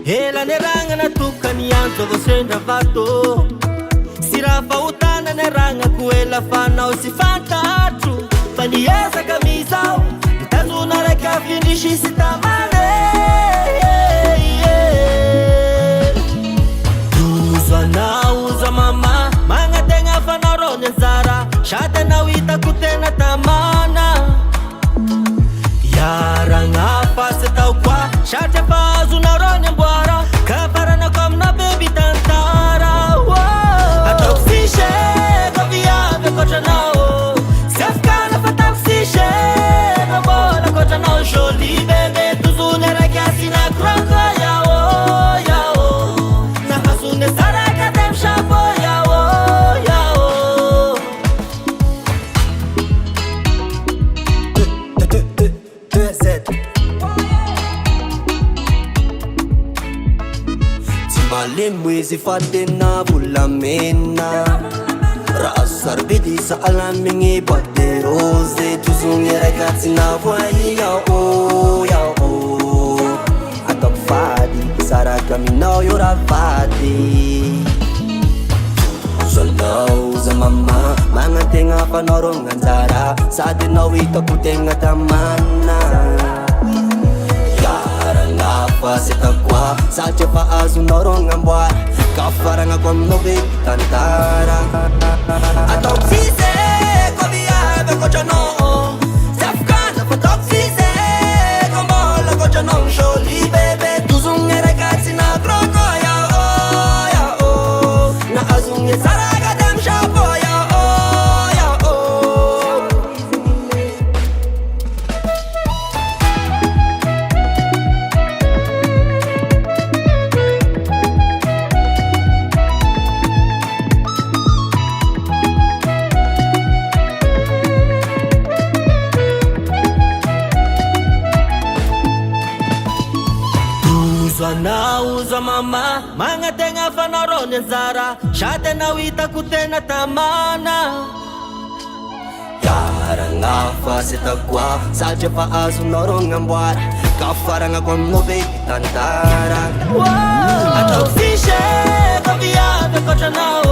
Hela neranga natokany antso avosendra vato sy raha fahotana neragna koela fanao sy fantatro fa niezaka mizao mitazona raiky afindrisy sy tamane Uzo anao uzo mama magnategna fanao rony anjara sady anao hitako tena tamana Yaragna fasy tao koa satria fahazonao rony amboara kafaranako amina bebi tantara Ataoko fishe ko viavy akoatranao sy afakana fatako sishe no mbola akoatranao jolie bebe tozony araiky asinako roko yao nahazony saraka dem chapeau yao Malemo izy fa tena volamena raha sarobedy sa alamigny boîte de rose tozogny raika tsy navoany yao ataoko fady saraka aminao io raha vady Zonao za mama magnategna fanao rogna anjara sady anao hitako tegna tamana Fasy takoa satria fahazonao rogna amboara kafaragnako aminao bebi tantara Ataoko fisy ko viavy akoatranao sy afakana fataoko fisy ko mbola akoatranao jolie bebe tozogny raika tsy nakroko yao nahazogny saraka dem chapeau yao Uzo mama magnategna fanao rony anjara sady anao hitako tena tamana Yaragna fasy takoa satria fahazonao rogna amboara kafaragnako aminao bebi tantara Ataoko fisy ko viavy akoatranao